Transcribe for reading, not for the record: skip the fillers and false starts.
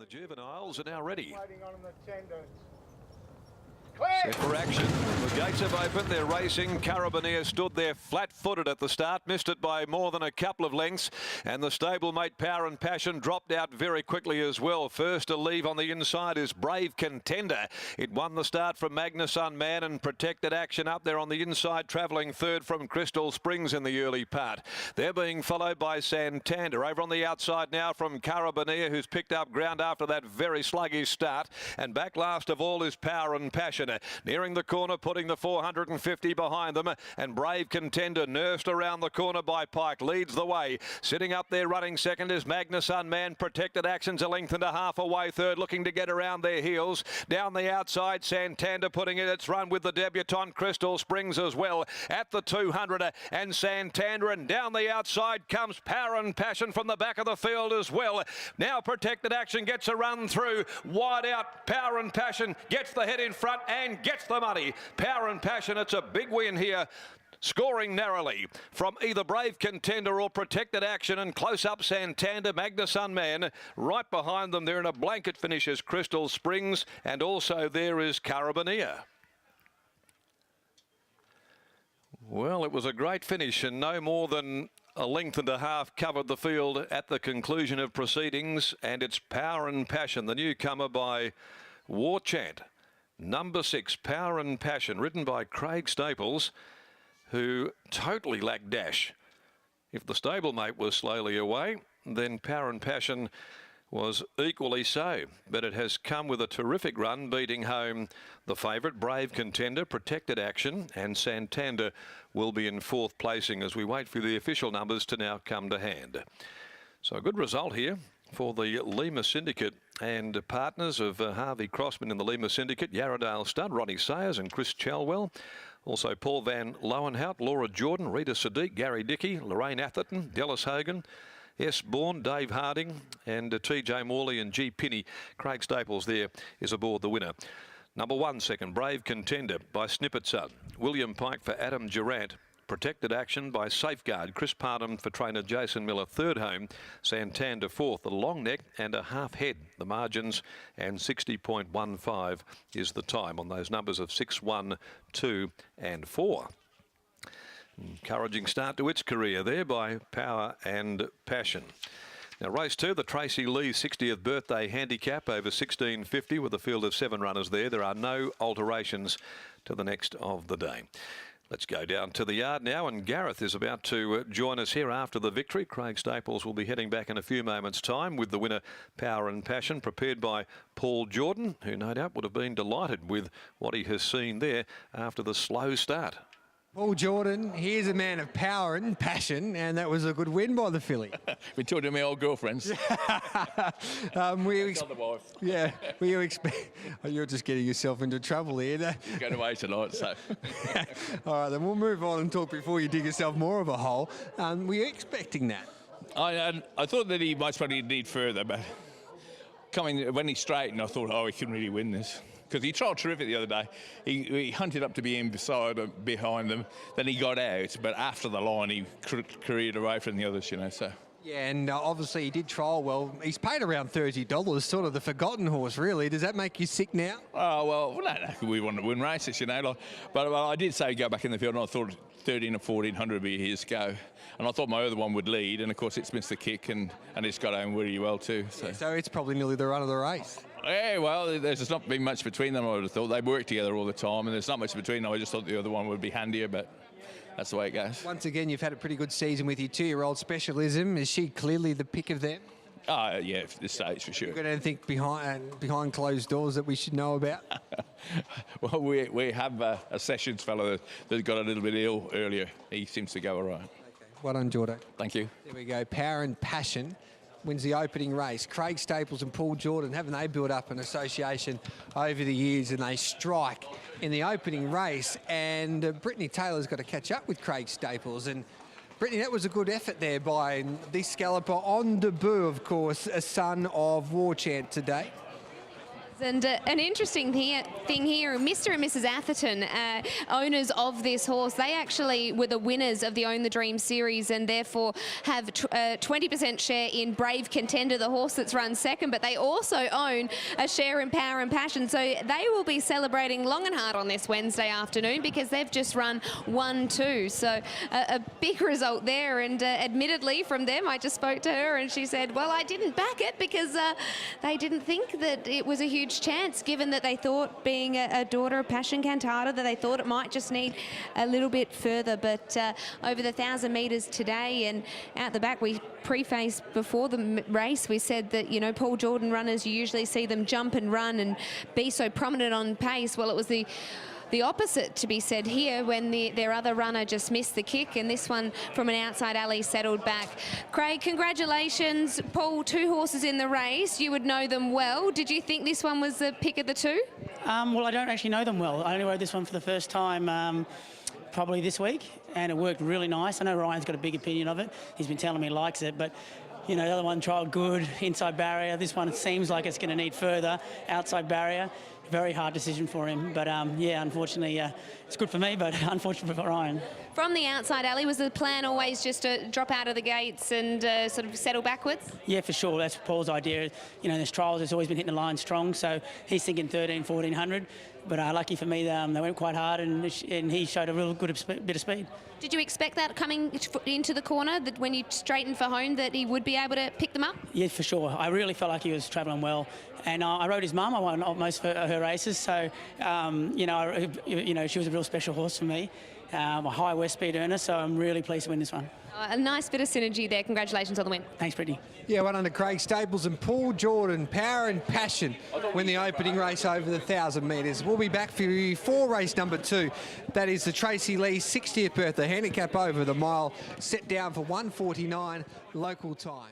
the juveniles are now ready. Waiting on the tender. Set for action. The gates have opened. They're racing. Carabiner stood there flat-footed at the start. Missed it by more than a couple of lengths. And the stablemate Power and Passion dropped out very quickly as well. First to leave on the inside is Brave Contender. It won the start from Magnus Unman and Protected Action up there on the inside, travelling third from Crystal Springs in the early part. They're being followed by Santander. Over on the outside now from Carabiner, who's picked up ground after that very sluggish start. And back last of all is Power and Passion. Nearing the corner, putting the 450 behind them, and Brave Contender nursed around the corner by Pike leads the way. Sitting up there running second is Magnus Unman. Protected Action's a length and a half away third, looking to get around their heels. Down the outside, Santander putting in its run with the debutant Crystal Springs as well at the 200, and Santander, and down the outside comes Power and Passion from the back of the field as well. Now Protected Action gets a run through, wide out. Power and Passion gets the head in front and gets the money. Power and Passion, it's a big win here. Scoring narrowly from either Brave Contender or Protected Action, and close up Santander, Magnus Unman. Right behind them there in a blanket finish is Crystal Springs, and also there is Carabiner. Well, it was a great finish, and no more than a length and a half covered the field at the conclusion of proceedings, and it's Power and Passion, the newcomer by War Chant. Number 6, Power and Passion, ridden by Craig Staples, who totally lacked dash. If the stablemate was slowly away, then Power and Passion was equally so. But it has come with a terrific run, beating home the favourite, Brave Contender, Protected Action, and Santander will be in fourth placing as we wait for the official numbers to now come to hand. So a good result here for the Lima Syndicate and partners of Harvey Crossman in the Lima Syndicate, Yarradale Stud, Ronnie Sayers and Chris Chalwell. Also Paul Van Lowenhout, Laura Jordan, Rita Sadiq, Gary Dickey, Lorraine Atherton, Dallas Hogan, S. Bourne, Dave Harding and T.J. Morley and G. Pinney. Craig Staples there is aboard the winner. Number 1, second, Brave Contender by Snippet Son. William Pike for Adam Durant. Protected Action by Safeguard. Chris Parham for trainer Jason Miller. Third home, Santander fourth. The long neck and a half head, the margins, and 60.15 is the time on those numbers of 6, 1, 2 and 4. Encouraging start to its career there by Power and Passion. Now race 2, the Tracy Lee 60th birthday handicap over 1650 with a field of 7 runners there. There are no alterations to the next of the day. Let's go down to the yard now, and Gareth is about to join us here after the victory. Craig Staples will be heading back in a few moments' time with the winner, Power and Passion, prepared by Paul Jordan, who no doubt would have been delighted with what he has seen there after the slow start. Paul Jordan, he is a man of power and passion, and that was a good win by the filly. Been talking to my old girlfriends. Yeah, you're just getting yourself into trouble here. He's going away tonight, so. All right, then we'll move on and talk before you dig yourself more of a hole. Were you expecting that? I thought that he most probably need further, but when he straightened, I thought, oh, he couldn't really win this. Because he trialled terrific the other day. He hunted up to be in behind them. Then he got out, but after the line, he careered away from the others, you know, so. Yeah, and obviously he did trial well. He's paid around $30, sort of the forgotten horse, really. Does that make you sick now? Oh, well, no, we want to win races, you know. But I did say go back in the field, and I thought 13 or 1400 would be his go. And I thought my other one would lead, and of course it's missed the kick, and it's got home really well too. So. Yeah, so it's probably nearly the run of the race. Yeah, well, there's not been much between them, I would have thought. They work together all the time, and there's not much between them. I just thought the other one would be handier, but that's the way it goes. Once again, you've had a pretty good season with your 2-year-old Specialism. Is she clearly the pick of them? Yeah, at this stage for sure. You got anything behind closed doors that we should know about? Well, we have a Sessions fellow that got a little bit ill earlier. He seems to go all right. Okay. Well done, Jordan. Thank you. There we go. Power and Passion wins the opening race. Craig Staples and Paul Jordan, haven't they built up an association over the years, and they strike in the opening race, and Brittany Taylor's got to catch up with Craig Staples. And Brittany, that was a good effort there by this scalloper on debut, of course, a son of War Chant today. And an interesting thing here, Mr. and Mrs. Atherton, owners of this horse, they actually were the winners of the Own the Dream series and therefore have a 20% share in Brave Contender, the horse that's run second, but they also own a share in Power and Passion. So they will be celebrating long and hard on this Wednesday afternoon because they've just run 1-2. So a big result there. And admittedly from them, I just spoke to her and she said, well, I didn't back it because they didn't think that it was a huge chance, given that they thought, being a daughter of Passion Cantata, that they thought it might just need a little bit further. But over the 1,000 metres today and out the back, we preface before the race, we said that, you know, Paul Jordan runners, you usually see them jump and run and be so prominent on pace. Well, it was the opposite to be said here when their other runner just missed the kick, and this one from an outside alley settled back. Craig, congratulations. Paul, 2 horses in the race. You would know them well. Did you think this one was the pick of the 2? Well, I don't actually know them well. I only rode this one for the first time probably this week, and it worked really nice. I know Ryan's got a big opinion of it. He's been telling me he likes it, but you know, the other one trialled good, inside barrier. This one, it seems like it's going to need further, outside barrier. Very hard decision for him, but yeah, unfortunately, it's good for me, but unfortunate for Ryan. From the outside alley, was the plan always just to drop out of the gates and sort of settle backwards? Yeah, for sure. That's Paul's idea. You know, in his trials, he's always been hitting the line strong, so he's thinking 13, 1400. But lucky for me, they went quite hard, and he showed a real good bit of speed. Did you expect that coming into the corner, that when you straightened for home, that he would be able to pick them up? Yeah, for sure. I really felt like he was travelling well. And I rode his mum. I won most of her races. So, you know, she was a real special horse for me. A high West speed earner, so I'm really pleased to win this one. A nice bit of synergy there. Congratulations on the win. Thanks, Brittany. Yeah, one under Craig Staples and Paul Jordan. Power and Passion win the opening race over the 1,000 metres. We'll be back for you for race number 2. That is the Tracy Lee 60th birthday handicap over the mile, set down for 1:49 local time.